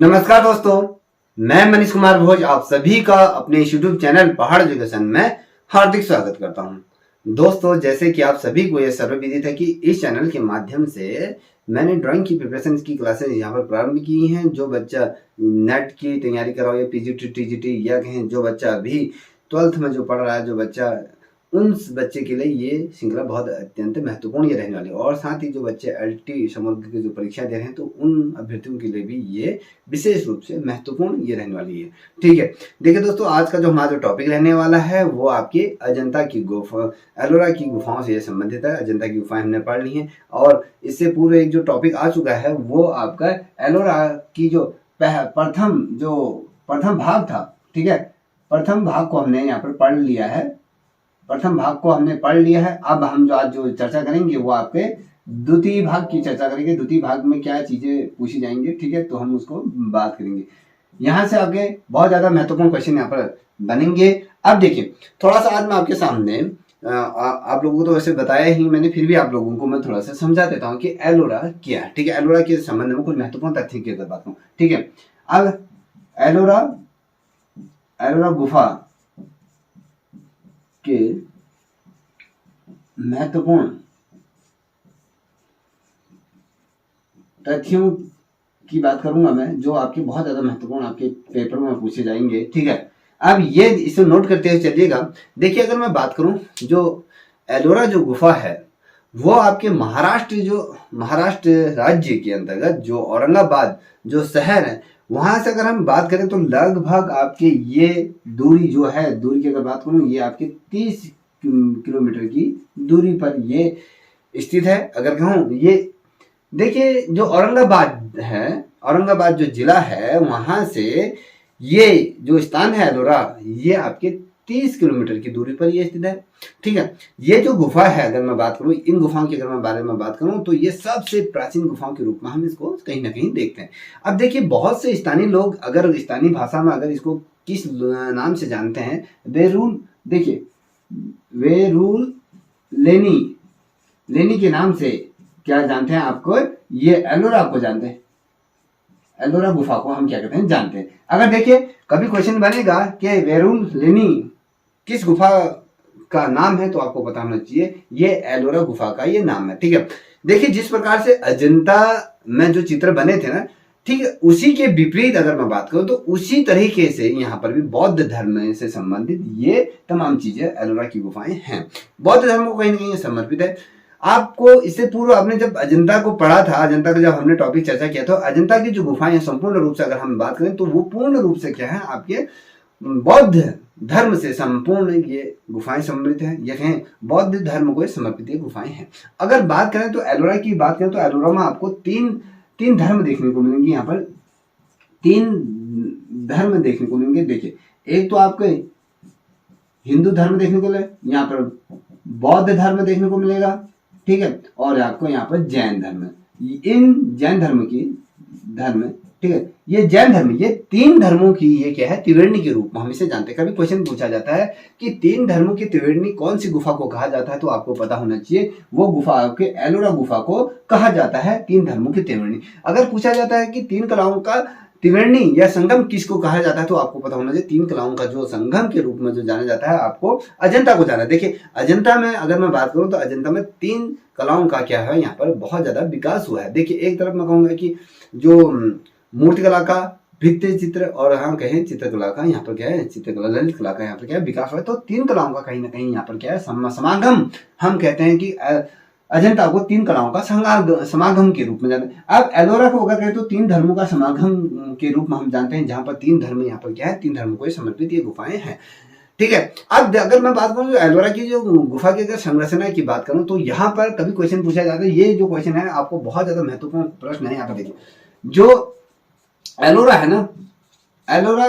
नमस्कार दोस्तों, मैं मनीष कुमार भोज आप सभी का अपने यूट्यूब चैनल पहाड़ एजुकेशन में हार्दिक स्वागत करता हूं। दोस्तों, जैसे कि आप सभी को यह सर्वविदित है कि इस चैनल के माध्यम से मैंने ड्राइंग की प्रिपरेशन की क्लासेस यहाँ पर प्रारंभ की हैं। जो बच्चा नेट की तैयारी कर रहा हो या पीजीटी टीजीटी या कहें जो बच्चा अभी 12th में जो पढ़ रहा है, जो बच्चा उन बच्चे के लिए ये श्रृंखला बहुत अत्यंत महत्वपूर्ण ये रहने वाली है। और साथ ही जो बच्चे एलटी समग्र की जो परीक्षा दे रहे हैं तो उन अभ्यर्थियों के लिए भी ये विशेष रूप से महत्वपूर्ण ये रहने वाली है। ठीक है, देखिए दोस्तों, आज का जो हमारा जो टॉपिक रहने वाला है वो आपकी अजंता की गुफा, एलोरा की गुफाओं से ये संबंधित है। अजंता की गुफाएं हमने पढ़ ली हैं और इससे पूर्व एक जो टॉपिक आ चुका है वो आपका एलोरा की जो प्रथम भाग था। ठीक है, प्रथम भाग को हमने यहाँ पर पढ़ लिया है। प्रथम भाग को हमने पढ़ लिया है। अब हम जो आज जो चर्चा करेंगे वो आपके द्वितीय भाग की चर्चा करेंगे। द्वितीय भाग में क्या चीजें पूछी जाएंगी, ठीक है, तो हम उसको बात करेंगे। यहाँ से आपके बहुत ज्यादा महत्वपूर्ण क्वेश्चन यहाँ पर बनेंगे। अब देखिए, थोड़ा सा आज मैं आपके सामने आप लोगों को तो वैसे बताया ही मैंने, फिर भी आप लोगों को मैं थोड़ा सा समझा देता हूँ कि एलोरा क्या है। ठीक है, एलोरा के संबंध में कुछ महत्वपूर्ण तथ्य की अगर बात करूँ, ठीक है। अब एलोरा गुफा के महत्वपूर्ण तथ्यों की बात करूंगा मैं, जो आपके बहुत ज्यादा महत्वपूर्ण आपके पेपर में पूछे जाएंगे। ठीक है, अब ये इसे नोट करते हुए चलिएगा। देखिए, अगर मैं बात करूं, जो एलोरा जो गुफा है वो आपके महाराष्ट्र राज्य के अंतर्गत जो औरंगाबाद जो शहर है वहां से अगर हम बात करें तो लगभग आपके ये दूरी जो है, दूरी की अगर बात करूं, ये आपके 30 किलोमीटर की दूरी पर ये स्थित है। अगर कहूं, ये देखिए जो औरंगाबाद है, औरंगाबाद जो जिला है वहां से ये जो स्थान है एलोरा, ये आपके 30 किलोमीटर की दूरी पर ये स्थित है। ठीक है, ये जो गुफा है, अगर मैं बात करूं, इन गुफाओं के अगर मैं बारे में बात करूं तो ये सबसे प्राचीन गुफाओं के रूप में हम इसको कहीं ना कहीं देखते हैं। अब देखिए, बहुत से स्थानीय लोग अगर स्थानीय भाषा में अगर इसको किस नाम से जानते हैं, वेरूल, देखिए वेरूल लेनी के नाम से क्या जानते हैं आपको, ये एलोरा को जानते हैं। एलोरा गुफा को हम क्या कहते हैं, जानते हैं। अगर देखिए कभी क्वेश्चन बनेगा कि वेरूल लेनी किस गुफा का नाम है, तो आपको पता होना चाहिए ये एलोरा गुफा का ये नाम है। ठीक है, देखिए जिस प्रकार से अजंता में जो चित्र बने थे ना, ठीक है, उसी के विपरीत अगर मैं बात करूं तो उसी तरीके से यहाँ पर भी बौद्ध धर्म से संबंधित ये तमाम चीजें एलोरा की गुफाएं हैं। बौद्ध धर्म को कहीं ना कहीं समर्पित है। आपको इससे पूर्व आपने जब अजंता को पढ़ा था, अजंता का जब हमने टॉपिक चर्चा किया था, अजंता की जो गुफाएं हैं संपूर्ण रूप से अगर हम बात करें तो वो पूर्ण रूप से क्या है, आपके बौद्ध धर्म से संपूर्ण ये गुफाएं समृद्ध है। ये कहें बौद्ध धर्म को समर्पित ये गुफाएं हैं। अगर बात करें तो एलोरा की बात करें तो एलोरा में आपको तीन धर्म देखने को मिलेंगे। यहाँ पर 3 धर्म देखने को मिलेंगे। देखिए, एक तो आपको हिंदू धर्म देखने को मिले, यहाँ पर बौद्ध धर्म देखने को मिलेगा। ठीक है, और आपको यहाँ पर जैन धर्म, इन जैन धर्म की ठीक है, ये जैन धर्म, ये 3 धर्मों की ये क्या है, त्रिवेणी के रूप में हम इसे जानते हैं। कभी क्वेश्चन पूछा जाता है कि 3 धर्मों की त्रिवेणी कौन सी गुफा को कहा जाता है, तो आपको पता होना चाहिए वो गुफा आपके एलोरा गुफा को कहा जाता है 3 धर्मों की त्रिवेणी। अगर पूछा जाता है कि 3 कलाओं का त्रिवेणी या संगम किसको कहा जाता है, तो आपको पता होना चाहिए 3 कलाओं का जो संगम के रूप में जो जाना जाता है, आपको अजंता को जाना है। देखिए, अजंता में अगर मैं बात करूं तो अजंता में 3 कलाओं का क्या है, यहाँ पर बहुत ज्यादा विकास हुआ है। देखिए, एक तरफ मैं कहूंगा कि जो मूर्तिकला का, भित्ति चित्र और हम कहें चित्रकला का, यहाँ पर क्या है, चित्रकला ललित कला का यहाँ पर क्या है, विकास हुआ है। तो 3 कलाओं का कहीं ना कहीं यहाँ पर क्या है, समागम हम कहते हैं कि अजंता को 3 कलाओं का समागम के रूप में जानते हैं। अब एलोरा को अगर कहें तो 3 धर्मों का समागम के रूप में हम जानते हैं, जहां पर 3 धर्म यहाँ पर क्या है, 3 धर्मों को समर्पित ये गुफाएं हैं। ठीक है, अब अगर मैं बात करूं एलोरा की जो गुफा की अगर संरचना की बात करूं तो यहाँ पर कभी क्वेश्चन पूछा जाता है। ये जो क्वेश्चन है आपको बहुत ज्यादा महत्वपूर्ण प्रश्न है। यहाँ पर देखिए, जो एलोरा है ना, एलोरा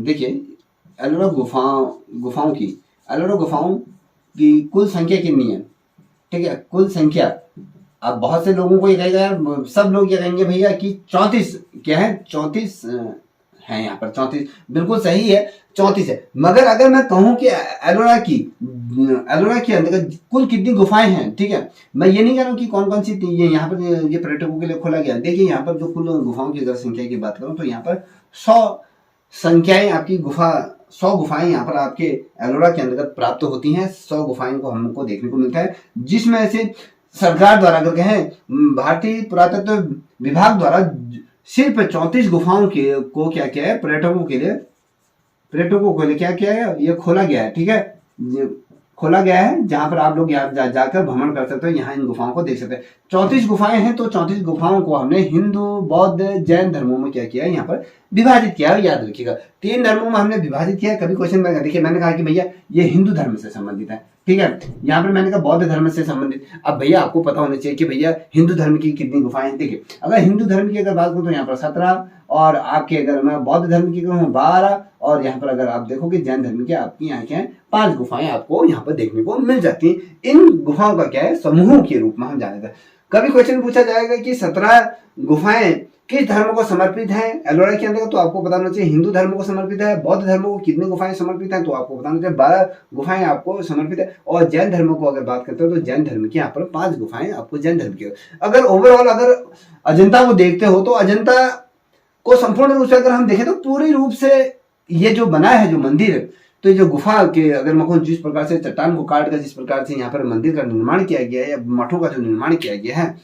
देखिए, एलोरा गुफाओं की कुल संख्या कितनी है। ठीक है, कुल संख्या, अब बहुत से लोगों को ये कहेगा यार, सब लोग ये कहेंगे भैया कि 34 क्या है, 34 है यहाँ पर 34, बिल्कुल सही है 34 है। मगर अगर मैं कहूं कि एलोरा की अंतर्गत कुल कितनी गुफाएं हैं, ठीक है, मैं ये नहीं कह रहा हूँ कि कौन कौन सी ये यहाँ पर ये पर्यटकों के लिए खोला गया। देखिए यहाँ पर जो कुल गुफाओं की अगर संख्या की बात करूं तो यहाँ पर 100 संख्याएं आपकी 100 गुफाएं यहाँ पर आपके एलोरा के अंतर्गत प्राप्त होती हैं। 100 गुफाएं को हमको देखने को मिलता है, जिसमें से सरकार द्वारा अगर कहें भारतीय पुरातत्व विभाग द्वारा सिर्फ 34 गुफाओं को क्या किया है, पर्यटकों के लिए क्या किया है, ये खोला गया है, ठीक है, खोला गया है, जहां पर आप लोग यहाँ जाकर भ्रमण कर सकते हो, यहाँ इन गुफाओं को देख सकते हैं। 34 गुफाएं हैं, तो 34 गुफाओं को हमने हिंदू, बौद्ध, जैन धर्मों में क्या किया है, यहाँ पर विभाजित किया है। याद रखिएगा 3 धर्मों में हमने विभाजित किया है। कभी क्वेश्चन में देखिए मैंने कहा कि भैया ये हिंदू धर्म से संबंधित है, ठीक है, यहाँ पर मैंने कहा बौद्ध धर्म से संबंधित। अब भैया आपको पता होना चाहिए कि भैया हिंदू धर्म की कितनी गुफाएं। देखिए अगर हिंदू धर्म की अगर बात करूं तो यहाँ पर 17, और आपके अगर मैं बौद्ध धर्म की कहूँ 12, और यहाँ पर अगर आप देखोगे जैन धर्म की आपकी यहाँ क्या है 5 गुफाएं आपको यहाँ पर देखने को मिल जाती हैं। इन गुफाओं का क्या है, समूहों के रूप में हम जानते हैं। कभी क्वेश्चन पूछा जाएगा कि 17 गुफाएं किस धर्म को समर्पित है एलोरा के अंदर, तो आपको बताना चाहिए हिंदू धर्म को समर्पित है। बौद्ध धर्म को कितनी गुफाएं समर्पित है, तो आपको बताना चाहिए 12 गुफाएं आपको समर्पित है। और जैन धर्म को अगर बात करते हो तो जैन धर्म की यहाँ पर 5 गुफाएं आपको जैन धर्म की। अगर ओवरऑल अगर अजंता को देखते हो तो अजंता को संपूर्ण रूप से अगर हम देखें तो पूरी रूप से ये जो बना है जो मंदिर, तो ये जो गुफा के अगर मैं कहूँ जिस प्रकार से चट्टान को काट कर जिस प्रकार से यहाँ पर मंदिर का निर्माण किया गया है या मठों का जो निर्माण किया गया है,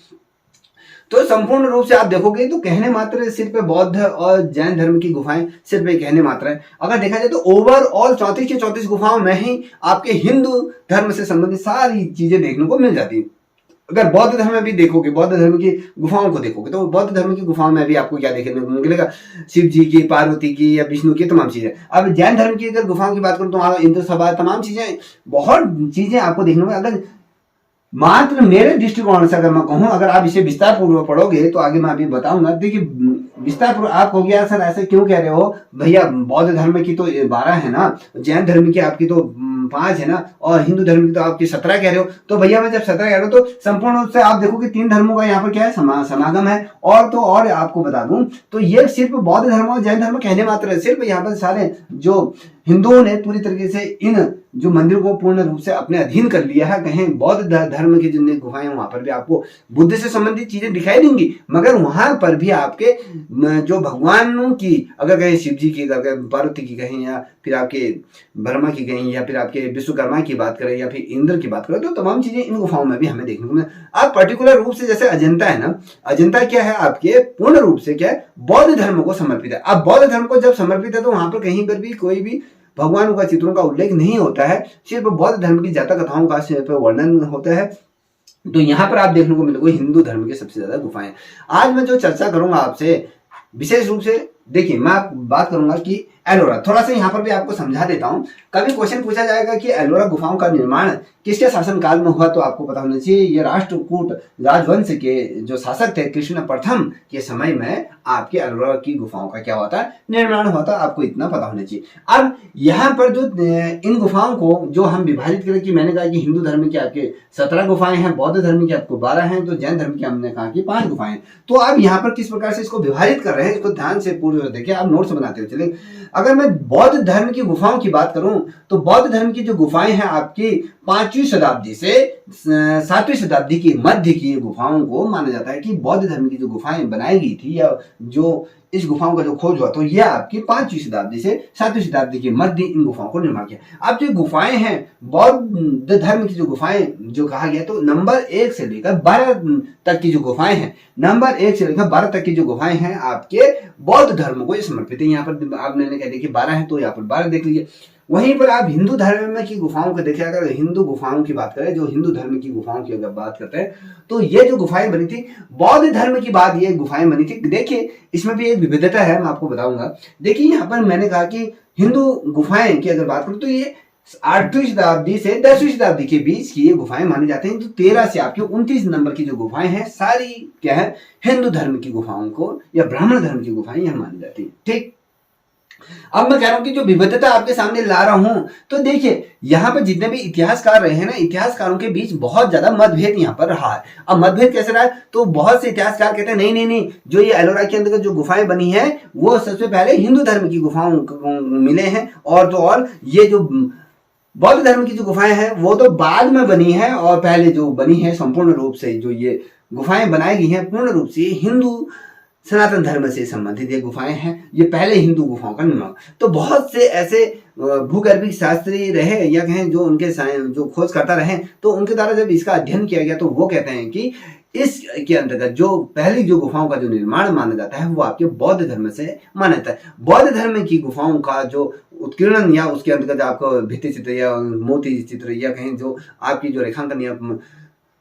तो संपूर्ण रूप से आप देखोगे तो कहने मात्र सिर्फ बौद्ध और जैन धर्म की गुफाएं सिर्फ एक कहने मात्र है। अगर देखा जाए तो ओवरऑल 34 की 34 गुफाओं में ही आपके हिंदू धर्म से संबंधित सारी चीजें देखने को मिल जाती है। अगर बौद्ध धर्म में भी देखोगे, बौद्ध धर्म की गुफाओं को देखोगे, तो बौद्ध धर्म की गुफाओं में भी आपको क्या देखने को मिलेगा, शिव जी की, पार्वती की या विष्णु की तमाम चीजें। अब जैन धर्म की अगर गुफाओं की बात करूं तो इंद्र सभा तमाम चीजें, बहुत चीजें आपको देखने को। अगर मात्र मेरे दृष्टिकोण से अगर मैं कहूं, अगर आप इसे विस्तार पूर्वक पढ़ोगे तो आगे मैं अभी बताऊंगा। देखिए विस्तार पूर्वक आप हो गया सर ऐसे क्यों कह रहे हो भैया, बौद्ध धर्म की तो 12 है ना, जैन धर्म की आपकी तो 5 है ना, और हिंदू धर्म की तो आपकी 17 कह रहे हो। तो भैया मैं जब 17 कह रहा हूं तो संपूर्ण रूप से आप देखो कि 3 धर्मों का यहाँ पर क्या है, समागम है। और तो और आपको बता दूं तो ये सिर्फ बौद्ध धर्म और जैन धर्म कहने मात्र है। सिर्फ यहाँ पर सारे जो हिंदुओं ने पूरी तरीके से इन जो मंदिर को पूर्ण रूप से अपने अधीन कर लिया है। कहें बौद्ध धर्म की जितनी गुफाएं वहां पर भी आपको बुद्ध से संबंधित चीजें दिखाई देंगी, मगर वहां पर भी आपके जो भगवानों की, अगर कहें शिव जी की, अगर पार्वती की कहें, या फिर आपके ब्रह्मा की कहें, या फिर आपके विश्वकर्मा की बात करें, या फिर इंद्र की बात करें, तो तमाम चीजें इन गुफाओं में भी हमें देखने को मिले। आप पर्टिकुलर रूप से जैसे अजंता है ना, अजंता क्या है आपके पूर्ण रूप से क्या है, बौद्ध धर्म को समर्पित है। अब बौद्ध धर्म को जब समर्पित है तो वहां पर कहीं पर भी कोई भी भगवानों का चित्रों का उल्लेख नहीं होता है, सिर्फ बौद्ध धर्म की जातक कथाओं का सिर्फ वर्णन होता है। तो यहाँ पर आप देखने को मिलेगा हिंदू धर्म की सबसे ज्यादा गुफाएं। आज मैं जो चर्चा करूंगा आपसे विशेष रूप से, देखिए मैं बात करूंगा कि एलोरा, थोड़ा सा यहाँ पर भी आपको समझा देता हूँ। कभी क्वेश्चन पूछा जाएगा कि एलोरा गुफाओं का निर्माण किसके शासनकाल में हुआ, तो आपको पता होना चाहिए ये राष्ट्रकूट राजवंश के जो शासक थे कृष्ण प्रथम के समय में आपके एलोरा की गुफाओं का क्या हुआ था, निर्माण हुआ था। आपको इतना पता होना चाहिए। अब यहाँ पर जो इन गुफाओं को जो हम विभाजित करें कि मैंने कहा कि हिंदू धर्म की आपके 17 गुफाएं हैं, बौद्ध धर्म की आपको 12 हैं, तो जैन धर्म की हमने कहा कि 5 गुफाएं। तो अब यहाँ पर किस प्रकार से इसको विभाजित कर रहे हैं, इसको ध्यान से पूर्व देखिए, आप नोट्स बनाते हुए चले। अगर मैं बौद्ध धर्म की गुफाओं की बात करूं तो बौद्ध धर्म की जो गुफाएं हैं आपकी 5वीं शताब्दी से 7वीं शताब्दी की मध्य की गुफाओं को माना जाता है कि बौद्ध धर्म की जो गुफाएं बनाई गई थी, या जो इस गुफाओं का जो खोज हुआ, तो यह आपकी 5वीं शताब्दी से 7वीं शताब्दी के मध्य इन गुफाओं को निर्माण किया। अब जो गुफाएं हैं बौद्ध धर्म की जो गुफाएं जो कहा गया, तो नंबर 1 से लेकर 12 तक की जो गुफाएं हैं, नंबर 1 से लेकर 12 तक की जो गुफाएं हैं आपके बौद्ध धर्म को समर्पित है। यहाँ पर आपने कह दिया कि 12 है, तो यहाँ पर 12 देख लीजिए। वहीं पर आप हिंदू धर्म में की गुफाओं को देखिए। अगर हिंदू गुफाओं की बात करें, जो हिंदू धर्म की गुफाओं की अगर बात करते हैं, तो ये जो गुफाएं बनी थी बौद्ध धर्म की बाद ये गुफाएं बनी थी। देखिए इसमें भी एक विविधता है, मैं आपको बताऊंगा। देखिए यहाँ पर मैंने कहा कि हिंदू गुफाएं की अगर बात करूं तो ये 8वीं शताब्दी से 10वीं शताब्दी के बीच की ये गुफाएं मानी जाती हैं। तो 13 से आपके 29 नंबर की जो गुफाएं हैं सारी क्या है, हिंदू धर्म की गुफाओं को या ब्राह्मण धर्म की गुफाएं यह मानी जाती है। ठीक, अब मैं कह रहा हूं कि जो विविधता आपके सामने ला रहा हूं, तो देखिए यहाँ पर जितने भी इतिहासकार रहे हैं ना, इतिहासकारों के बीच बहुत ज्यादा मतभेद यहाँ पर रहा है। अब मतभेद कैसे रहा है, तो बहुत से इतिहासकार कहते हैं नहीं नहीं नहीं, जो ये एलोरा के अंदर जो गुफाएं बनी है वो सबसे पहले हिंदू धर्म की गुफाओं मिले हैं, और तो और ये जो बौद्ध धर्म की जो गुफाएं हैं वो तो बाद में बनी है, और पहले जो बनी है संपूर्ण रूप से जो ये गुफाएं बनाई गई हैं पूर्ण रूप से हिंदू सनातन धर्म से संबंधित ये गुफाएं हैं, ये पहले हिंदू गुफाओं का निर्माण। तो बहुत से ऐसे भूगर्भिक शास्त्री रहे या कहें जो उनके जो खोज करता रहे, तो उनके द्वारा जब इसका अध्ययन किया गया तो वो कहते हैं कि इसके अंतर्गत जो पहली जो गुफाओं का जो निर्माण माना जाता है वो आपके बौद्ध धर्म से माना जाता है। बौद्ध धर्म की गुफाओं का जो उत्कीर्णन या उसके अंतर्गत आपको भित्ति चित्र या मोती चित्र या कहें जो आपकी जो रेखांकन या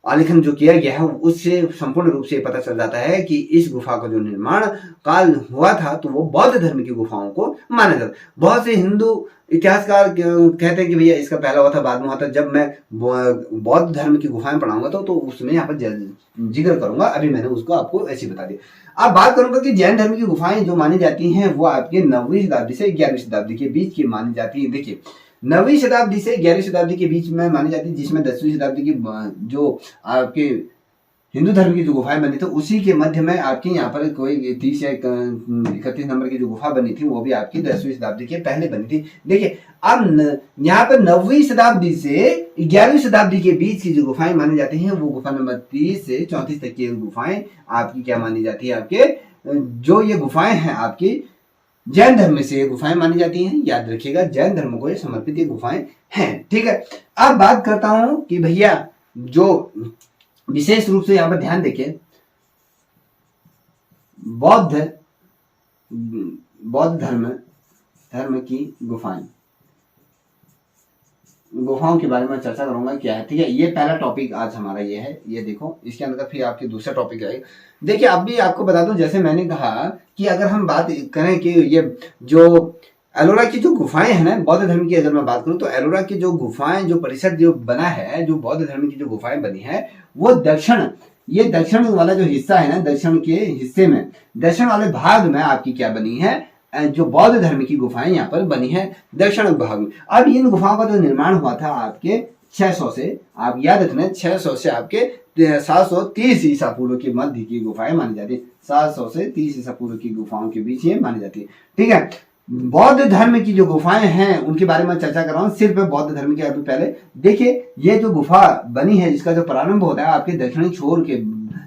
आलेखन जो किया गया है उससे संपूर्ण रूप से पता चल जाता है कि इस गुफा का जो निर्माण काल हुआ था तो वो बौद्ध धर्म की गुफाओं को माना जाता है। बहुत से हिंदू इतिहासकार कहते हैं कि भैया इसका पहला हुआ था, बाद में हुआ था। जब मैं बौद्ध धर्म की गुफाएं पढ़ाऊंगा तो उसमें यहाँ पर जिक्र करूंगा, अभी मैंने उसको आपको ऐसे बता दिया। अब बात करूंगा कि जैन धर्म की गुफाएं जो मानी जाती हैं वो आपके 9वीं शताब्दी से 11वीं शताब्दी के बीच की मानी जाती है। देखिए 9वीं शताब्दी से 11वीं शताब्दी के बीच में मानी जाती है, जिसमें 10वीं शताब्दी की जो आपके हिंदू धर्म की जो गुफाएं बनी थी उसी के मध्य में आपकी यहाँ पर कोई 30 या 31 नंबर की जो गुफा बनी थी वो भी आपकी 10वीं शताब्दी के पहले बनी थी। देखिए अब यहाँ पर 9वीं शताब्दी से 11वीं शताब्दी के बीच की जो गुफाएं मानी जाती हैं वो गुफा नंबर 30 से 34 तक की गुफाएं आपकी क्या मानी जाती है, आपके जो ये गुफाएं हैं आपकी जैन धर्म से ये गुफाएं मानी जाती हैं। याद रखिएगा जैन धर्म को ये समर्पित ये गुफाएं हैं। ठीक है, अब बात करता हूं कि भैया जो विशेष रूप से यहां पर ध्यान देखिए, बौद्ध धर्म की गुफाओं के बारे में चर्चा करूंगा क्या है। ठीक है, ये पहला टॉपिक आज हमारा ये है, ये देखो इसके अंदर फिर आपके दूसरा टॉपिक आएगा। देखिए अब भी आपको बता दूं, जैसे मैंने कहा कि अगर हम बात करें कि ये जो एलोरा की जो गुफाएं हैं ना, बौद्ध धर्म की अगर मैं बात करूं तो एलोरा की जो गुफाएं जो परिसर जो बना है, जो बौद्ध धर्म की जो गुफाएं बनी है वो दक्षिण वाला जो हिस्सा है ना, दक्षिण के हिस्से में दक्षिण वाले भाग में आपकी क्या बनी है, जो बौद्ध धर्म की गुफाएं यहाँ पर बनी है दक्षिण भाग में। अब इन गुफाओं का जो निर्माण हुआ था आपके 600 से, आप याद रखना 600 से आपके 730 ईसा पूर्व के मध्य की गुफाएं मानी जाती है। 700 से 30 ईसा पूर्व की गुफाओं के बीच ये मानी जाती है। ठीक है, बौद्ध धर्म की जो गुफाएं हैं उनके बारे में चर्चा कर रहा हूं, सिर्फ बौद्ध धर्म के। अभी पहले देखिए ये जो गुफा बनी है जिसका जो प्रारंभ होता है आपके दक्षिणी छोर के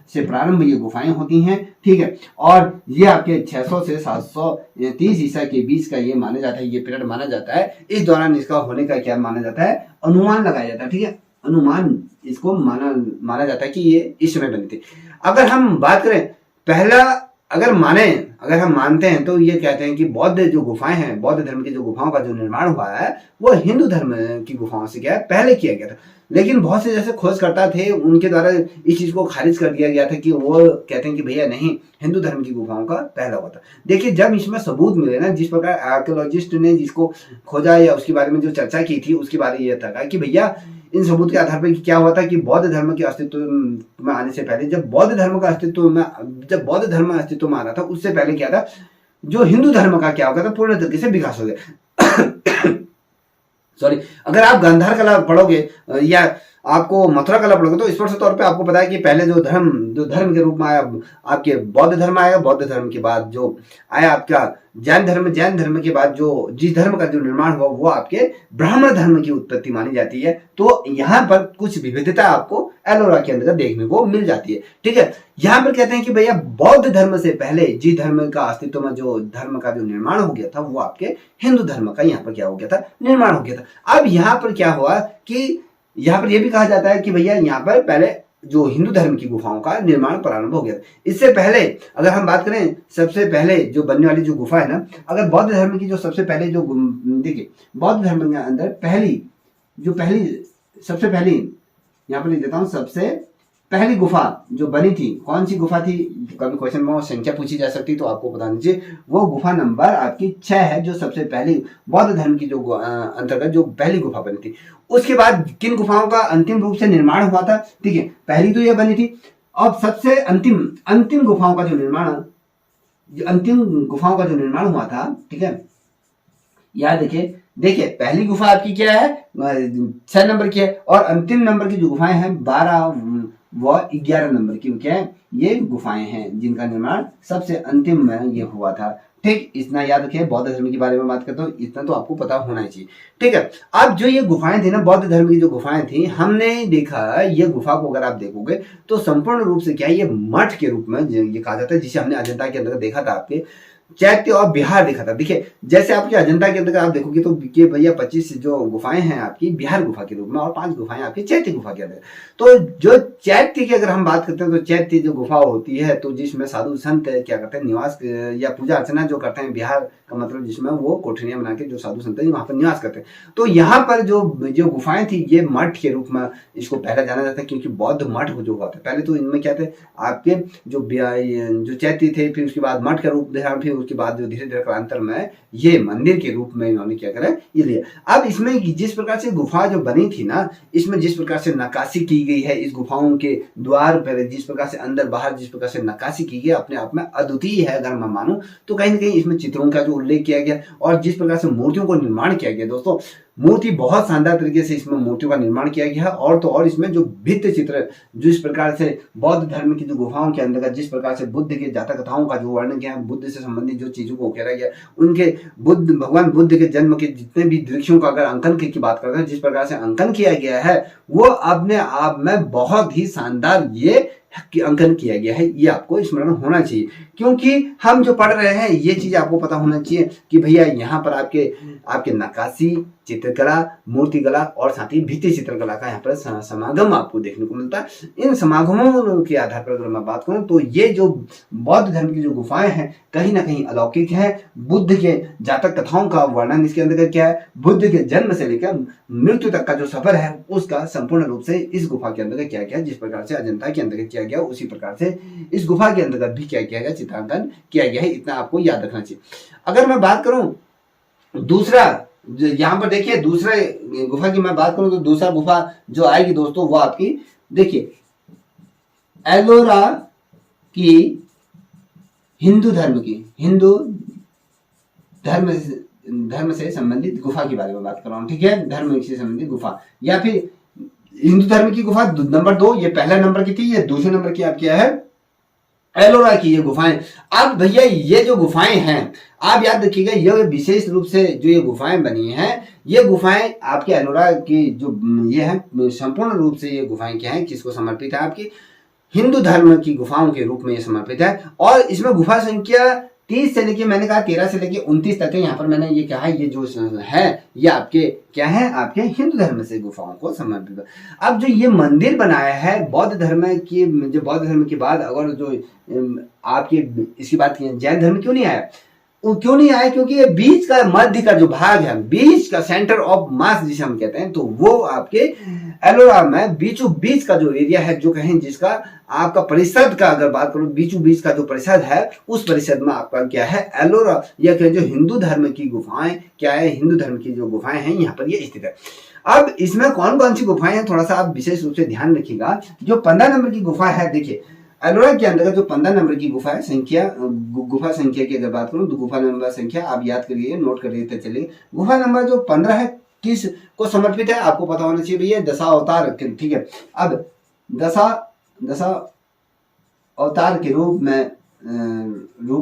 से प्रारंभ ये गुफाएं होती हैं। ठीक है, और ये आपके 600 से 730 ईसा के बीच का ये माना जाता है, ये पीरियड माना जाता है। इस दौरान इसका होने का क्या माना जाता है, अनुमान लगाया जाता है। ठीक है, अनुमान इसको माना जाता है कि ये इस समय बनी थी। अगर हम बात करें पहला, अगर हम मानते हैं तो ये कहते हैं कि बौद्ध जो गुफाएं हैं, बौद्ध धर्म की जो गुफाओं का जो निर्माण हुआ है वो हिंदू धर्म की गुफाओं से क्या है पहले किया गया था। लेकिन बहुत से जैसे खोजकर्ता थे उनके द्वारा इस चीज को खारिज कर दिया गया था कि वो कहते हैं कि भैया नहीं, हिंदू धर्म की गुफाओं का पहला हुआ था। देखिए जब इसमें सबूत मिले ना, जिस प्रकार आर्कियोलॉजिस्ट ने जिसको खोजा या उसके बारे में जो चर्चा की थी उसके बारे में यह था कि भैया इन सबूत के आधार पर क्या हुआ था कि बौद्ध धर्म के अस्तित्व में आने से पहले, जब बौद्ध धर्म अस्तित्व में आ रहा था उससे पहले क्या था, जो हिंदू धर्म का क्या हो गया था, पूर्ण तरीके से विकास हो गया। सॉरी, अगर आप गांधार कला पढ़ोगे या आपको मथुरा कला पढ़ोगे तो स्पष्ट तौर पे आपको पता है कि पहले जो धर्म के रूप में आया आपके बौद्ध धर्म आया, बौद्ध धर्म के बाद जो आया आपका जैन धर्म के बाद जो जिस धर्म का जो निर्माण हुआ वो आपके ब्राह्मण धर्म की उत्पत्ति मानी जाती है। तो यहाँ पर कुछ विविधता आपको एलोरा के अंदर देखने को मिल जाती है। ठीक है, यहाँ पर कहते हैं कि भैया बौद्ध धर्म से पहले जिस धर्म का अस्तित्व में जो धर्म का जो निर्माण हो गया था वो आपके हिंदू धर्म का यहाँ पर क्या हो गया था, निर्माण हो गया था। अब यहाँ पर क्या हुआ कि यहाँ पर यह भी कहा जाता है कि भैया यहाँ पर पहले जो हिंदू धर्म की गुफाओं का निर्माण प्रारंभ हो गया। इससे पहले अगर हम बात करें सबसे पहले जो बनने वाली जो गुफा है ना, अगर बौद्ध धर्म की जो सबसे पहले जो देखिए बौद्ध धर्म के अंदर सबसे पहली यहाँ पर लिख देता हूँ, सबसे पहली गुफा जो बनी थी कौन सी गुफा थी, कभी क्वेश्चन में संख्या पूछी जा सकती तो आपको बता दीजिए, वो गुफा नंबर आपकी 6 है जो सबसे पहली बौद्ध धर्म की जो अंतर्गत जो पहली गुफा बनी थी। उसके बाद किन गुफाओं का अंतिम रूप से निर्माण हुआ था, ठीक है, पहली तो यह बनी थी। अब सबसे अंतिम गुफाओं का जो निर्माण हुआ था, ठीक है, यहाँ देखिए, देखिए पहली गुफा आपकी क्या है, 6 नंबर की है, और अंतिम नंबर की जो गुफाएं हैं 12 व 11 नंबर की क्या है, ये गुफाएं हैं जिनका निर्माण सबसे अंतिम में ये हुआ था। ठीक, इतना याद रखिए। बौद्ध धर्म के बारे में बात करता हूँ, इतना तो आपको पता होना चाहिए। ठीक है, अब जो ये गुफाएं थी ना, बौद्ध धर्म की जो गुफाएं थी, हमने देखा ये गुफा को अगर आप देखोगे तो संपूर्ण रूप से क्या है, ये मठ के रूप में ये कहा जाता है, जिसे हमने अजंता के अंदर देखा था, आपके चैत्य और बिहार देखा था। देखिए जैसे आपके अजंता के अंदर आप देखोगे तो ये भैया 25 जो गुफाएं हैं आपकी बिहार गुफा के रूप में, और 5 गुफाएं आपकी चैत्य गुफा के अंदर। तो जो चैत्य की अगर हम बात करते हैं तो चैत्य जो गुफा होती है, तो जिसमें साधु संत क्या करते हैं, निवास या पूजा अर्चना जो करते हैं, बिहार का मतलब जिसमें वो कोठरियां बना के जो साधु संत वहां पर निवास करते हैं। तो यहाँ पर जो गुफाएं थी ये मठ के रूप में इसको पहले जाना जाता है, क्योंकि बौद्ध मठ जो हुआ था पहले, तो इनमें क्या थे आपके जो चैत्य थे, फिर उसके बाद मठ का रूप धारण, फिर उसके बाद जो धीरे धीरे कालांतर में ये मंदिर के रूप में इन्होंने क्या करा ये लिया। अब इसमें जिस प्रकार से गुफा जो बनी थी ना, इसमें जिस प्रकार से नक्काशी की गई है, इस गुफाओं के द्वार पर जिस प्रकार से अंदर बाहर जिस प्रकार से नक्काशी की गई, अपने आप में अद्वितीय है। अगर मैं मानूं तो कहीं ना कहीं इसमें चित्रों का जो उल्लेख किया गया और जिस प्रकार से मूर्तियों को निर्माण किया गया, दोस्तों मूर्ति बहुत शानदार तरीके से इसमें मूर्तियों का निर्माण किया गया है। और तो और इसमें जो भित्ति चित्र जिस प्रकार से बौद्ध धर्म की जो गुफाओं के अंतर्गत जिस प्रकार से बुद्ध के जातक कथाओं का जो वर्णन किया है, बुद्ध से संबंधित जो चीजों को उकेरा गया, उनके भगवान बुद्ध के जन्म के जितने भी दृश्यों का अगर अंकन की बात करते हैं, जिस प्रकार से अंकन किया गया है, वो अपने आप में बहुत ही शानदार ये अंकन किया गया है। ये आपको स्मरण होना चाहिए, क्योंकि हम जो पढ़ रहे हैं ये चीज आपको पता होना चाहिए कि भैया यहाँ पर आपके नक्काशी, चित्रकला, मूर्तिकला और साथ ही भित्ति चित्रकला का यहाँ पर समागम आपको देखने को मिलता है। इन समागमों के आधार पर अगर मैं बात करूं तो ये जो बौद्ध धर्म की जो गुफाएं हैं कहीं ना कहीं अलौकिक है। बुद्ध के जातक कथाओं का वर्णन इसके अंदर क्या है, बुद्ध के जन्म से लेकर मृत्यु तक का जो सफर है उसका संपूर्ण रूप से इस गुफा के अंदर किया गया। जिस प्रकार से अजंता के अंदर किया गया उसी प्रकार से इस गुफा के अंतर्गत भी क्या किया गया, चित्रांकन किया गया है। इतना आपको याद रखना चाहिए। अगर मैं बात करूं दूसरा, यहाँ पर देखिए दूसरे गुफा की मैं बात करूं तो दूसरा गुफा जो आएगी दोस्तों वो आपकी देखिए एलोरा की हिंदू धर्म से संबंधित गुफा के बारे में बात कर रहा हूं। ठीक है, धर्म से संबंधित गुफा या फिर हिंदू धर्म की गुफा नंबर 2, ये पहला नंबर की थी, ये दूसरे नंबर की आपकी है एलोरा की ये गुफाएं। अब भैया ये जो गुफाएं हैं आप याद रखिएगा, ये विशेष रूप से जो ये गुफाएं बनी हैं, ये गुफाएं आपके एलोरा की जो ये है संपूर्ण रूप से ये गुफाएं क्या है, किसको समर्पित है, आपकी हिंदू धर्म की गुफाओं के रूप में ये समर्पित है। और इसमें गुफा संख्या 30 से लेके मैंने कहा 13 से लेके 29 तक है। यहाँ पर मैंने ये कहा ये जो है ये आपके क्या है, आपके हिंदू धर्म से गुफाओं को समर्पित। अब जो ये मंदिर बनाया है बौद्ध धर्म की, जो बौद्ध धर्म के बाद अगर जो आपके इसकी बात की जैन धर्म क्यों नहीं आया, वो क्यों नहीं आया, क्योंकि ये बीच का मध्य का जो भाग है, बीच का सेंटर ऑफ मास जिसे हम कहते हैं, तो वो आपके एलोरा में बीचों बीच का जो एरिया है, जो कहें जिसका आपका परिषद का अगर बात करो, बीचों बीच का जो परिषद है उस परिषद में आपका क्या है एलोरा, या क्या जो हिंदू धर्म की गुफाएं क्या है, हिंदू धर्म की जो गुफाएं हैं यहाँ पर ये स्थित है। अब इसमें कौन कौन सी गुफाएं हैं थोड़ा सा आप विशेष रूप से ध्यान रखिएगा। जो 15 नंबर की गुफा है, देखिए एलोरा के अंदर जो 15 नंबर की गुफा है, गुफा संख्या की अगर बात करूं तो गुफा नंबर संख्या आप याद करिए, नोट कर लेते चलिए। गुफा नंबर जो 15 है किस को समर्पित है आपको पता होना चाहिए भैया, दशावतार। ठीक है, अब दशा अवतार के रूप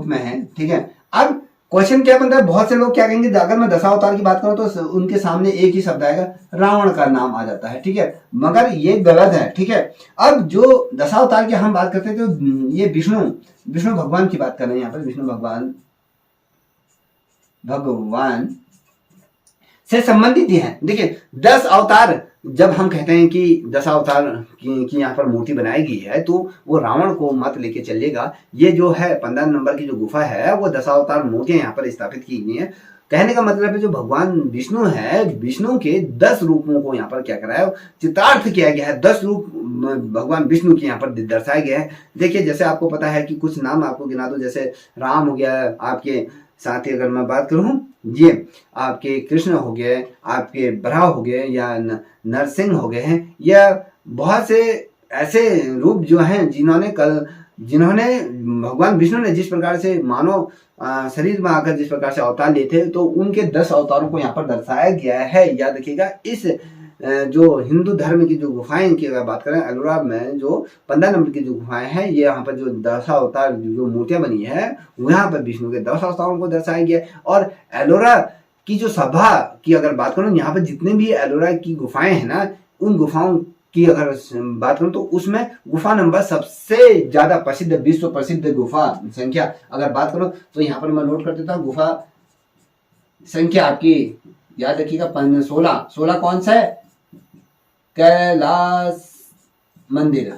में है। ठीक है, अब क्वेश्चन क्या बनता है, बहुत से लोग क्या कहेंगे, अगर मैं दशावतार की बात करूं तो उनके सामने एक ही शब्द आएगा, रावण का नाम आ जाता है। ठीक है, मगर ये गलत है। ठीक है, अब जो दशावतार की हम बात करते हैं तो ये विष्णु भगवान की बात कर रहे हैं। यहाँ पर विष्णु भगवान से संबंधित ही है। देखिए 10 अवतार जब हम कहते हैं कि 10 अवतार की यहाँ पर मूर्ति बनाई गई है, तो वो रावण को मत लेके चलिएगा। ये जो है 15 नंबर की जो गुफा है वो 10 अवतार मूर्तियां यहाँ पर स्थापित की गई है। कहने का मतलब है जो भगवान विष्णु है, विष्णु के 10 रूपों को यहाँ पर क्या कराया, चित्रार्थ किया गया है। 10 रूप भगवान विष्णु के यहाँ पर दर्शाया गया है। देखिए जैसे आपको पता है कि कुछ नाम आपको गिना दो, जैसे राम हो गया, आपके साथ ही अगर मैं बात करूं ये आपके कृष्ण हो गए, आपके बराह हो गए, या नरसिंह हो गए हैं, या बहुत से ऐसे रूप जो हैं जिन्होंने कल जिन्होंने भगवान विष्णु ने जिस प्रकार से मानव शरीर में आकर जिस प्रकार से अवतार लिए थे, तो उनके 10 अवतारों को यहाँ पर दर्शाया गया है। याद रखिएगा, इस जो हिंदू धर्म की जो गुफाएं की अगर बात करें, एलोरा में जो 15 नंबर की जो गुफाएं हैं, ये यहाँ पर जो 10 अवतार जो मूर्तियां बनी है, यहाँ पर विष्णु के 10 अवतारों को दर्शाया गया है। और एलोरा की जो सभा की अगर बात करूं, यहाँ पर जितने भी एलोरा की गुफाएं हैं ना, उन गुफाओं की अगर बात करूं तो उसमें गुफा नंबर सबसे ज्यादा प्रसिद्ध, विश्व प्रसिद्ध गुफा संख्या अगर बात करूं तो यहाँ पर मैं नोट कर देता हूं। गुफा संख्या आपकी याद रखिएगा 16 कौन सा है? कैलाश मंदिर,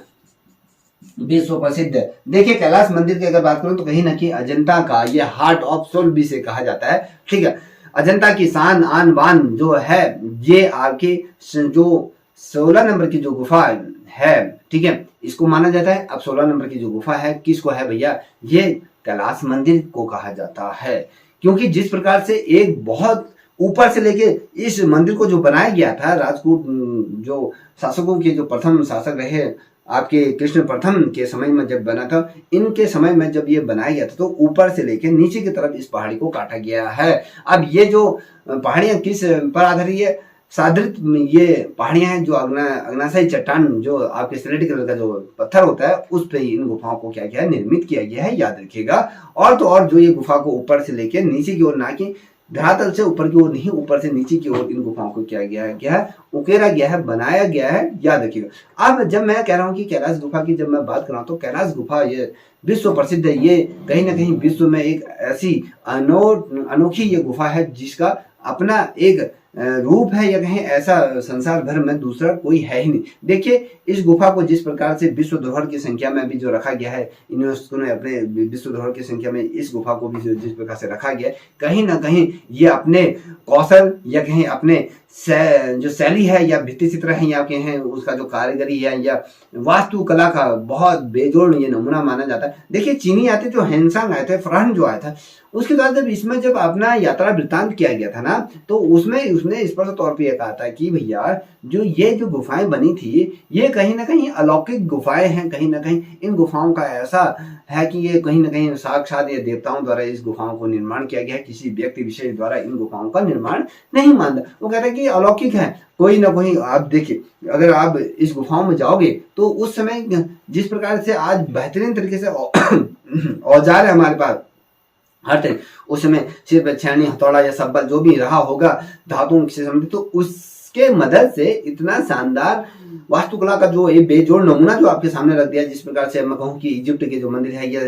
विश्व प्रसिद्ध। देखिए, कैलाश मंदिर की अगर बात करूं तो कहीं ना कहीं अजंता का ये हार्ट ऑफ सोल भी से कहा जाता है। ठीक है, अजंता की शान आन बान जो है, ये आपकी जो 16 नंबर की जो गुफा है, ठीक है, इसको माना जाता है। अब 16 नंबर की जो गुफा है, किसको है भैया? ये कैलाश मंदिर को कहा जाता है, क्योंकि जिस प्रकार से एक बहुत ऊपर से लेके इस मंदिर को जो बनाया गया था, राजपूत जो शासकों के जो प्रथम शासक रहे आपके कृष्ण प्रथम के समय में जब बना था, इनके समय में जब ये बनाया गया था, तो ऊपर से लेके नीचे की तरफ इस पहाड़ी को काटा गया है। अब ये जो पहाड़ियां किस पर आधारित है? सादृत ये पहाड़ियां हैं जो अग्नाशयी चट्टान, जो आपके स्लेटी कलर का जो पत्थर होता है, उस पे इन गुफाओं को क्या किया है? निर्मित किया गया है। याद रखिएगा। और तो और जो ये गुफा को ऊपर से लेके नीचे की ओर, ना कि धरातल से ऊपर की ओर नहीं, ऊपर से नीचे की ओर इन गुफाओं को क्या है उकेरा गया है, बनाया गया है। याद रखिएगा। अब जब मैं कह रहा हूँ कि कैलाश गुफा की जब मैं बात कर रहा हूँ, तो कैलाश गुफा ये विश्व प्रसिद्ध है। ये कहीं ना कहीं विश्व में एक ऐसी अनोखी ये गुफा है जिसका अपना एक रूप है, या कहीं ऐसा संसार भर में दूसरा कोई है ही नहीं। देखिए, इस गुफा को जिस प्रकार से विश्व धरोहर की संख्या में भी जो रखा गया है, यूनेस्को ने अपने विश्व धरोहर की संख्या में इस गुफा को भी जिस प्रकार से रखा गया है, कहीं ना कहीं ये अपने कौशल या कहीं अपने जो शैली है या भित्ति चित्र है या कहीं उसका जो कारीगरी है या वास्तुकला का बहुत बेजोड़ ये नमूना माना जाता है। देखिए, चीनी आते जो हेनसांग आए थे, फरहान जो आया था, उसके बाद जब इसमें जब अपना यात्रा वृत्तांत किया गया था ना, तो उसमें उसने स्पष्ट तौर पे यह कहा था कि भैया जो ये जो गुफाएं बनी थी, ये कहीं ना कहीं अलौकिक गुफाएं हैं। कहीं ना कहीं इन गुफाओं का ऐसा है कि ये कहीं ना कहीं साक्षात ये देवताओं द्वारा इस गुफाओं को निर्माण किया गया है, किसी व्यक्ति विशेष द्वारा इन गुफाओं का निर्माण नहीं मानता। वो कहता है कि अलौकिक है, कोई ना कोई। आप देखिए, अगर आप इस गुफाओं में जाओगे तो उस समय जिस प्रकार से आज बेहतरीन तरीके से औजार है हमारे पास हर तरह, उस समय सिर्फ छेनी, हथौड़ा या सब्बल जो भी रहा होगा धातुओं से संबंधित, तो उसके मदद से इतना शानदार वास्तुकला का जो ये बेजोड़ नमूना जो आपके सामने रख दिया। जिस प्रकार से मैं कहूँ कि इजिप्ट के जो मंदिर है या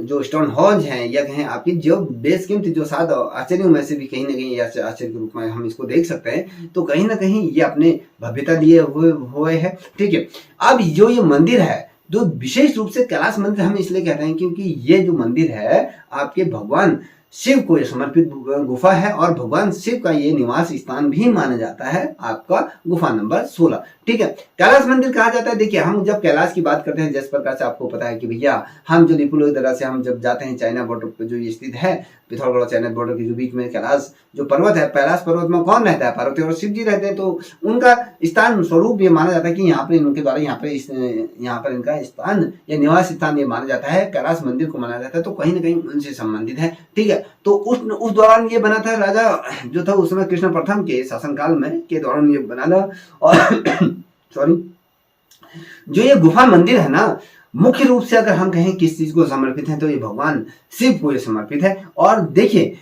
जो स्टोन हॉज है या कहें आपकी जो बेशकीमती जो 7 आश्चर्यों में से भी कहीं ना कहीं आश्चर्य के रूप में हम इसको देख सकते हैं, तो कहीं ना कहीं ये अपने भव्यता दिए हुए है। ठीक है, अब जो ये मंदिर है, जो विशेष रूप से कैलाश मंदिर हम इसलिए कहते हैं क्योंकि ये जो मंदिर है आपके भगवान शिव को ये समर्पित गुफा है, और भगवान शिव का ये निवास स्थान भी माना जाता है आपका गुफा नंबर 16। ठीक है, कैलाश मंदिर कहा जाता है। देखिए, हम जब कैलाश की बात करते हैं, जिस प्रकार से आपको पता है कि भैया हम जो लिपुलेख दर्रा से हम जब जाते हैं चाइना बॉर्डर पर जो ये स्थित है, पिथौरागढ़ चाइना बॉर्डर के जो बीच में कैलाश जो पर्वत है, कैलाश पर्वत में कौन रहता है? पार्वती और शिव जी रहते हैं। तो उनका स्थान स्वरूप ये माना जाता है कि यहाँ पर इनके द्वारा यहाँ पर इनका स्थान या निवास स्थान ये माना जाता है, कैलाश मंदिर को माना जाता है। तो कहीं ना कहीं उनसे संबंधित है। ठीक है, तो उस दौरान ये बना था, राजा जो था उस समय कृष्ण प्रथम के शासनकाल में के दौरान ये बना था। और सॉरी, जो ये गुफा मंदिर है ना, मुख्य रूप से अगर हम कहें किस चीज को समर्पित है, तो ये भगवान शिव को ये समर्पित है। और देखिए,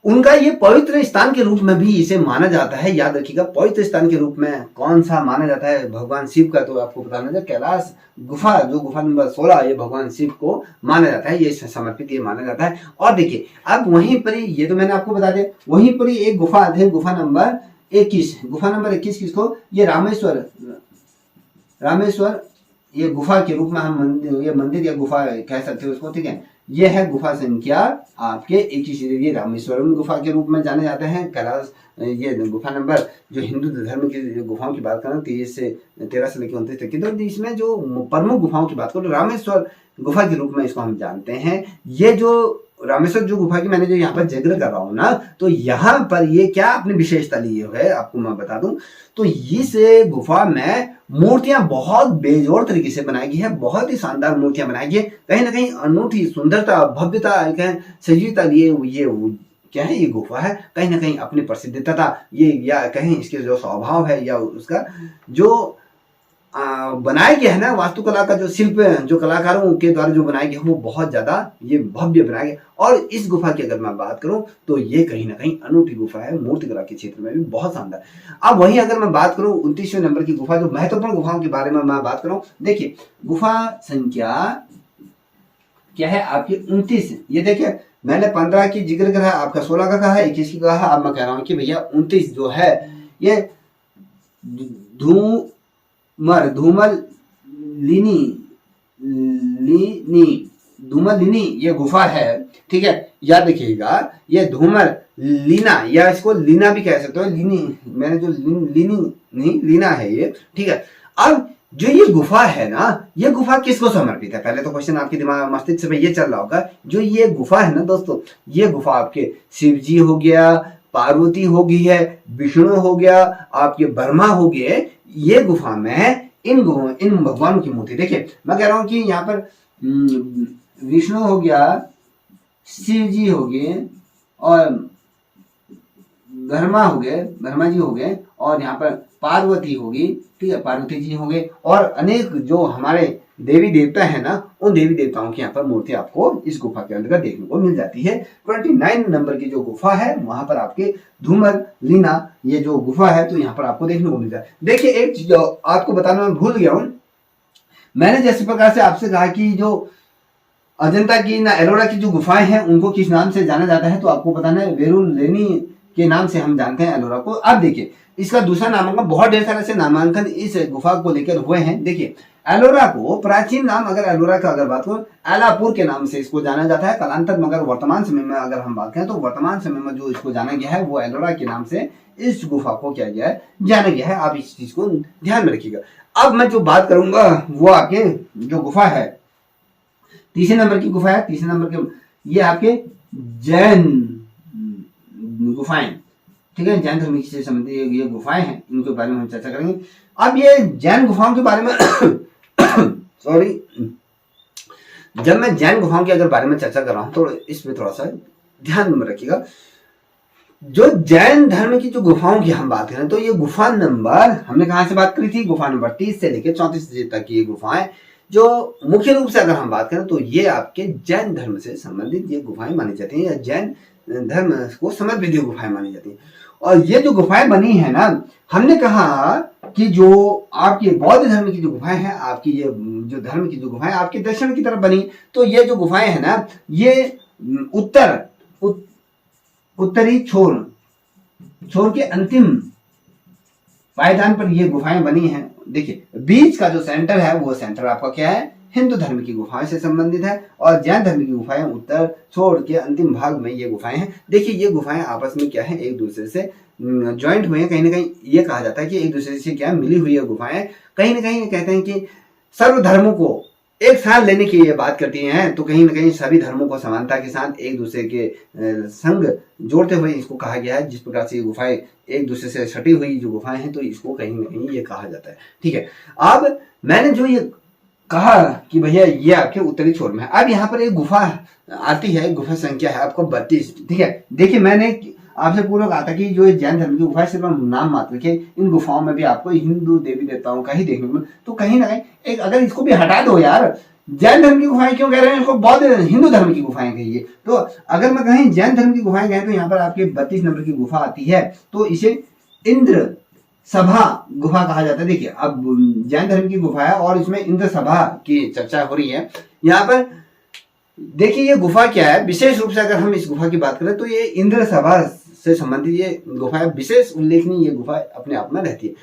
उनका ये पवित्र स्थान के रूप में भी इसे माना जाता है। याद रखिएगा, पवित्र स्थान के रूप में कौन सा माना जाता है भगवान शिव का? तो आपको बताना है, कैलाश गुफा जो गुफा नंबर 16 ये भगवान शिव को माना जाता है, ये समर्पित ये माना जाता है। और देखिए, अब वहीं पर ही, ये तो मैंने आपको बता दिया, वहीं पर ही एक गुफा है, गुफा नंबर 21। गुफा नंबर 21 किसको? ये रामेश्वर ये गुफा के रूप में हम ये मंदिर या गुफा कह सकते हो उसको। ठीक है, ये है गुफा संख्या आपके 21। ये रामेश्वरम गुफा के रूप में जाने जाते हैं। कैलाश ये गुफा नंबर जो हिंदू धर्म की गुफाओं की बात करें 13 से लेकर 29 तक की, तो इसमें जो प्रमुख गुफाओं की बात करो, रामेश्वर गुफा के रूप में इसको हम जानते हैं। ये जो रामेश्वर जो गुफा की मैंने जो यहाँ पर जिक्र कर रहा हूँ ना, तो यहाँ पर ये क्या अपनी विशेषता ली है आपको मैं बता दूं, तो इस गुफा में मूर्तियां बहुत बेजोड़ तरीके से बनाई गई है, बहुत ही शानदार मूर्तियां बनाई गई है, कहीं ना कहीं अनूठी सुंदरता भव्यता सजीवता लिए ये क्या है, ये गुफा है कहीं ना कहीं अपनी प्रसिद्धता ये या कहीं इसके जो स्वभाव है या उसका जो बनाया गया है ना, वास्तुकला का जो शिल्प जो कलाकारों के द्वारा जो बनाया गया वो बहुत ज्यादा ये भव्य बनाया गया। और इस गुफा की अगर मैं बात करूं तो ये कहीं ना कहीं अनूठी गुफा है, मूर्तिकला के क्षेत्र में भी बहुत शानदार। अब वहीं अगर मैं बात करूं 29वें नंबर की गुफा, जो महत्वपूर्ण गुफाओं के बारे में मैं बात करूं, देखिए गुफा संख्या क्या है आपकी 29। ये देखिए मैंने 15 की जिक्र करा, आपका 16 का कहा, 21 की कहा, अब मैं कह रहा हूं कि भैया 29 जो है ये धूमल लिनी ये गुफा है, ठीक है, याद रखिएगा। ये धूमर लीना या इसको लीना भी कह सकते हो, लिनी मैंने जो लिनी नहीं लीना है ये, ठीक है। अब जो ये गुफा है ना, ये गुफा किसको समर्पित है, पहले तो क्वेश्चन आपके दिमाग मस्तिष्क में ये चल रहा होगा। जो ये गुफा है ना दोस्तों, ये गुफा आपके शिव जी हो गया, पार्वती हो गई है, विष्णु हो गया, आपके ब्रह्मा हो गए, ये गुफा में इन भगवानों की मूर्ति। देखिए मैं कह रहा हूं कि यहाँ पर विष्णु हो गया, शिव जी हो गए और ब्रह्मा जी हो गए, और यहाँ पर पार्वती होगी, ठीक है, पार्वती जी हो गए, और अनेक जो हमारे देवी देवता है ना, उन देवी देवताओं की यहाँ पर मूर्ति आपको इस गुफा के अंदर देखने को मिल जाती है। 29 नंबर की जो गुफा है वहां पर आपके धूमर लीना ये जो गुफा है तो यहाँ पर आपको देखने को मिलता है। देखिए एक चीज आपको बताना मैं भूल गया हूं, मैंने जैसे प्रकार से आपसे कहा कि जो अजंता की ना एलोरा की जो गुफाएं हैं उनको किस नाम से जाना जाता है, तो आपको बताना है वेरुल लेनी के नाम से हम जानते हैं एलोरा को। अब देखिए इसका दूसरा नामांकन, बहुत ढेर सारे से नामांकन इस गुफा को लेकर हुए हैं। देखिए एलोरा को प्राचीन नाम, अगर एलोरा का अगर बात करूं, एलापुर के नाम से इसको जाना जाता है कालांतर में। अगर वर्तमान समय में अगर हम बात करें तो वर्तमान समय में जो इसको जाना गया है वो एलोरा के नाम से इस गुफा को क्या गया है, जाना गया है। आप इस चीज को ध्यान में रखिएगा। अब मैं जो बात करूंगा वो आपके जो गुफा है, तीसरे नंबर की गुफा है, तीसरे नंबर के ये आपके जैन गुफाएं, ठीक है, जैन धर्म से संबंधित ये गुफाएं हैं, इनके बारे में हम चर्चा करेंगे। अब ये जैन गुफाओं के बारे में सॉरी, जब मैं जैन गुफाओं के अगर बारे में चर्चा कर रहा हूं तो इसमें थोड़ा सा ध्यान में रखिएगा। जो जैन धर्म की जो गुफाओं की हम बात करें तो ये गुफा नंबर, हमने कहां से बात करी थी, गुफा नंबर 30 से लेकर 34 तक की ये गुफाएं जो मुख्य रूप से अगर हम बात करें तो ये आपके जैन धर्म से संबंधित ये गुफाएं मानी जाती हैं, या जैन धर्म को समर्पित ये गुफाएं मानी जाती हैं। और ये जो गुफाएं बनी है ना, हमने कहा कि जो आपकी बौद्ध धर्म की जो गुफाएं हैं, आपकी ये जो धर्म की जो गुफाएं आपके दक्षिण की तरफ बनी, तो ये जो गुफाएं हैं ना, ये उत्तरी छोर के अंतिम पायदान पर ये गुफाएं बनी हैं। देखिए बीच का जो सेंटर है वो सेंटर आपका क्या है, हिंदू धर्म की गुफाएं से संबंधित है, और जैन धर्म की गुफाएं उत्तर छोर के अंतिम भाग में ये गुफाएं हैं। देखिए ये गुफाएं आपस में क्या है, एक दूसरे से ज्वाइंट हुए हैं, कहीं ना कहीं ये कहा जाता है कि एक दूसरे से क्या मिली हुई है गुफाएं। कहीं ना कहीं कहते हैं कि सर्व धर्मों को एक साथ लेने की ये बात करती हैं, तो कहीं ना कहीं सभी धर्मों को समानता के साथ एक दूसरे के संग जोड़ते हुए इसको कहा गया है। जिस प्रकार से ये गुफाएं एक दूसरे से सटी हुई जो गुफाएं हैं, तो इसको कहीं ना कहीं ये कहा जाता है, ठीक है। अब मैंने जो ये कहा कि भैया ये आपके उत्तरी छोर में है, अब यहाँ पर एक गुफा आती है, गुफा संख्या है आपको 32, ठीक है। देखिए मैंने आपसे पूर्व कहा था कि जो जैन धर्म की गुफा सिर्फ नाम मात्र के, इन गुफाओं में भी आपको हिंदू देवी देवताओं का ही देखने को मिले, तो कहीं ना कहीं एक अगर इसको भी हटा दो यार, जैन धर्म की गुफाएं क्यों कह रहे हैं, इसको बौद्ध हिंदू धर्म की गुफाएं कहिए। तो अगर मैं कहीं जैन धर्म की गुफाएं कहें तो यहाँ पर आपके 32 नंबर की गुफा आती है, तो इसे इंद्र सभा गुफा कहा जाता है। देखिए अब जैन धर्म की गुफा है और इसमें इंद्र सभा की चर्चा हो रही है। यहाँ पर देखिए ये गुफा क्या है, विशेष रूप से अगर हम इस गुफा की बात करें तो ये इंद्र सभा से संबंधित ये गुफा विशेष उल्लेखनीय ये गुफा अपने आप में रहती है।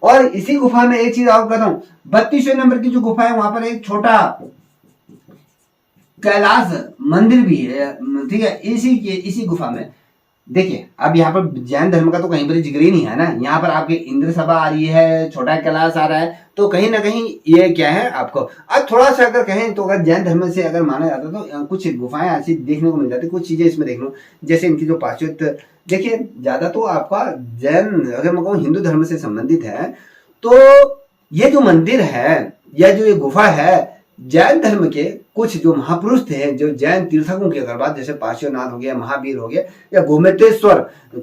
और इसी गुफा में एक चीज आपको कहता हूं, 32वें नंबर की जो गुफा है वहां पर एक छोटा कैलाश मंदिर भी है, ठीक है, इसी गुफा में देखिए अब यहाँ पर जैन धर्म का तो कहीं पर जिक्र ही नहीं है ना। यहाँ पर आपके इंद्र सभा आ रही है, छोटा कैलाश आ रहा है, तो कहीं ना कहीं ये क्या है आपको। अब थोड़ा सा अगर कहें तो अगर जैन धर्म से अगर माना जाता तो कुछ गुफाएं ऐसी देखने को मिल जाती, कुछ चीजें इसमें देख लो, जैसे इनकी जो पाश्चात्य, देखिए ज्यादा तो आपका जैन अगर मैं कहूँ हिंदू धर्म से संबंधित है, तो ये जो मंदिर है या जो ये गुफा है, जैन धर्म के कुछ जो महापुरुष थे, जो जैन तीर्थकों के अगर बात, जैसे पार्श्वनाथ हो गया, महावीर हो गया या गोमतेश्वर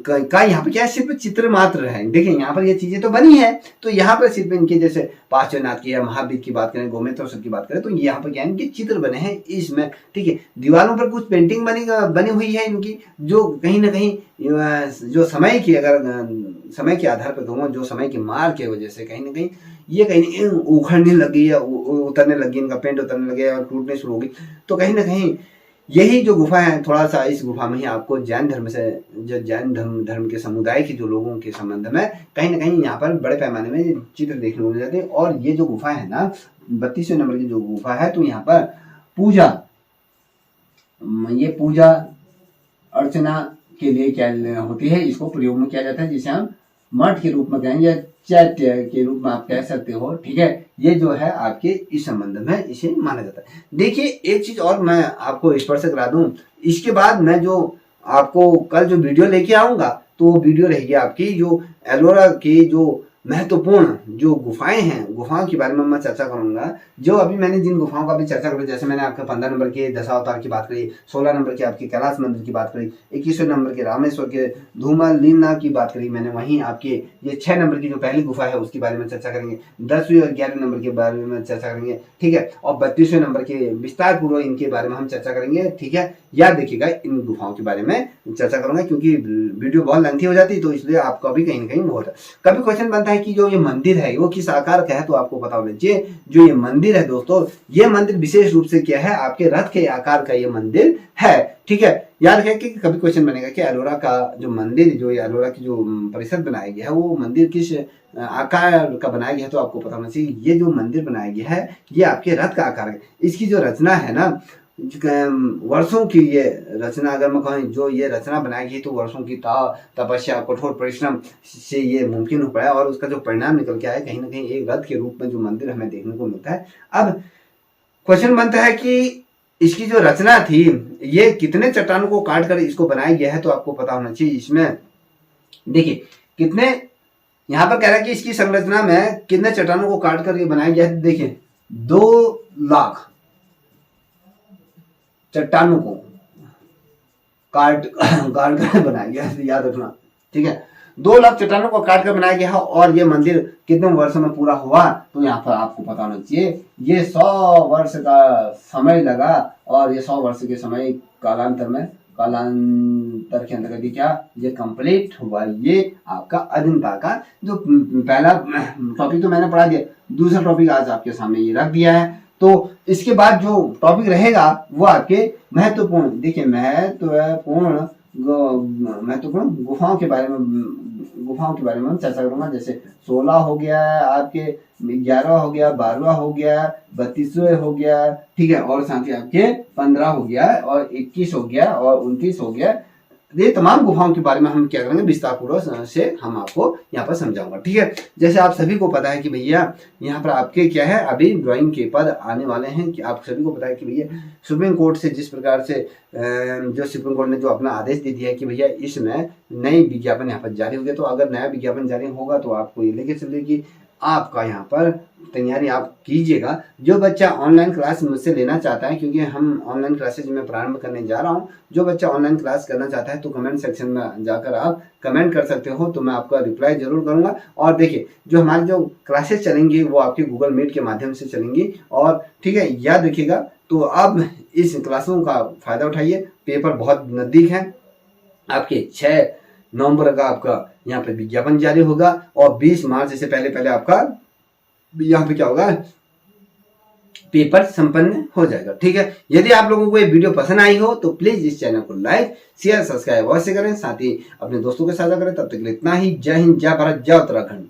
का यहाँ पे क्या है, सिर्फ चित्र मात्र है। देखिए यहाँ पर ये चीजें तो बनी है, तो यहाँ पर सिर्फ इनके जैसे पार्श्वनाथ की या महावीर की बात करें, गोमतेश्वर की बात करें, तो यहाँ पर क्या है, इनके चित्र बने हैं इसमें, ठीक है। दीवारों पर कुछ पेंटिंग बनी हुई है इनकी, जो कहीं ना कहीं जो समय की, अगर समय के आधार पर कहूँ, जो समय की मार के वजह से कहीं ना कहीं ये कहीं उखड़ने लगी या उतरने लगी, इनका पेंट उतरने लगे और टूटने शुरू हो गई। तो कहीं ना कहीं यही जो गुफा है, थोड़ा सा इस गुफा में ही आपको जैन धर्म से, जो जैन धर्म के समुदाय के जो लोगों के संबंध में कहीं ना कहीं यहाँ पर बड़े पैमाने में चित्र देखने को मिल जाते हैं। और ये जो गुफा है ना, 32वें नंबर की जो गुफा है, तो यहाँ पर पूजा अर्चना के लिए क्या होती है, इसको प्रयोग में किया जाता है, जिसे हम मठ के रूप में कहेंगे, चैत्य के रूप में आप कह सकते हो, ठीक है। ये जो है आपके इस संबंध में इसे माना जाता है। देखिए एक चीज और मैं आपको स्पर्श करा दूं, इसके बाद मैं जो आपको कल जो वीडियो लेके आऊंगा, तो वो वीडियो रहेगी आपकी जो एलोरा की जो महत्वपूर्ण जो गुफाएं हैं, गुफाओं के बारे में मैं चर्चा करूंगा। जो अभी मैंने जिन गुफाओं का भी चर्चा करी, जैसे मैंने आपके 15 नंबर के दशावतार की बात करी, 16 नंबर के आपके कैलाश मंदिर की बात करी, 21वें नंबर के रामेश्वर के धूमलीना की बात करी मैंने, वहीं आपके ये 6 नंबर की जो पहली गुफा है उसके बारे में चर्चा करेंगे, 10वीं और 11वें नंबर के बारे में चर्चा करेंगे, ठीक है। और 32वें नंबर के विस्तार पूर्वक इनके बारे में हम चर्चा करेंगे, ठीक है। याद देखिएगा इन गुफाओं के बारे में चर्चा करूंगा, क्योंकि वीडियो बहुत लेंथी हो जाती है, तो इसलिए आपका भी कहीं ना कहीं बहुत कभी क्वेश्चन बनता है कि जो ये मंदिर है वो किस आकार का है, तो आपको पता होना चाहिए जो ये मंदिर है दोस्तों, ये मंदिर विशेष रूप से क्या है, आपके रथ के आकार का ये मंदिर है, ठीक है। याद रखें कि कभी क्वेश्चन बनेगा कि एलोरा का जो मंदिर, जो ये एलोरा की जो परिसर बनाया गया है, वो मंदिर किस आकार का बनाया गया है, तो आपको पता होना चाहिए ये जो मंदिर बनाया गया है ये आपके रथ का आकार है। इसकी जो रचना है ना, वर्षों की ये रचना, अगर मैं कहूँ जो ये रचना बनाई गई, तो वर्षों की तपस्या, कठोर परिश्रम से ये मुमकिन हो पाया, और उसका जो परिणाम निकल के आया कहीं ना कहीं एक रथ के रूप में जो मंदिर हमें देखने को मिलता है। अब क्वेश्चन बनता है कि इसकी जो रचना थी, ये कितने चट्टानों को काट कर इसको बनाया गया है, तो आपको पता होना चाहिए। इसमें देखिए कितने, यहाँ पर कह रहा है कि इसकी संरचना में कितने चट्टानों को काट कर ये बनाया गया है। देखिए 2 लाख चट्टानों को काट कर बनाया गया है, याद रखना, ठीक है। 2 लाख चट्टानों को काट कर बनाया गया है। और ये मंदिर कितने वर्षों में पूरा हुआ, तो यहाँ पर आपको पता होना चाहिए ये 100 वर्ष का समय लगा, और ये 100 वर्ष के समय कालांतर के अंतर्गत क्या ये कंप्लीट हुआ। ये आपका अजंता का जो पहला टॉपिक तो मैंने पढ़ा दिया, दूसरा टॉपिक आज आपके सामने ये रख दिया है। तो इसके बाद जो टॉपिक रहेगा वो आपके महत्वपूर्ण, देखिए महत्वपूर्ण गुफाओं के बारे में हम चर्चा करूंगा। जैसे 16 हो गया, आपके 11 हो गया, 12वां हो गया, 32वें हो गया, ठीक है, और साथ ही आपके 15 हो गया, और 21 हो गया, और 29 हो गया। ये तमाम गुफाओं के बारे में हम क्या करेंगे, विस्तार पूर्वक से हम आपको यहाँ पर समझाऊंगा, ठीक है। जैसे आप सभी को पता है कि भैया यहाँ पर आपके क्या है, अभी ड्राइंग के पद आने वाले हैं, कि आप सभी को पता है कि भैया सुप्रीम कोर्ट से जिस प्रकार से जो सुप्रीम कोर्ट ने जो अपना आदेश दे दिया है कि भैया इसमें नई विज्ञापन यहाँ पर जारी हो गया, तो अगर नया विज्ञापन जारी होगा तो आपको ये लेके चलेगी, आपका यहाँ पर तैयारी आप कीजिएगा। जो बच्चा ऑनलाइन क्लास मुझसे लेना चाहता है, क्योंकि हम ऑनलाइन क्लासेज में प्रारंभ करने जा रहा हूँ, जो बच्चा ऑनलाइन क्लास करना चाहता है तो कमेंट सेक्शन में जाकर आप कमेंट कर सकते हो, तो मैं आपका रिप्लाई जरूर करूंगा। और देखिए जो हमारी जो क्लासेज चलेंगी वो आपके गूगल मीट के माध्यम से चलेंगी, और ठीक है, याद रखिएगा। तो अब इस क्लासों का फायदा उठाइए, पेपर बहुत नजदीक है, आपके 6 नवंबर का आपका यहाँ पे विज्ञापन जारी होगा, और 20 मार्च से पहले आपका यहाँ पे क्या होगा, पेपर संपन्न हो जाएगा, ठीक है। यदि आप लोगों को ये वीडियो पसंद आई हो तो प्लीज इस चैनल को लाइक शेयर सब्सक्राइब अवश्य करें, साथ ही अपने दोस्तों के साझा करें। तब तक के लिए इतना ही। जय हिंद, जय भारत, जय उत्तराखंड।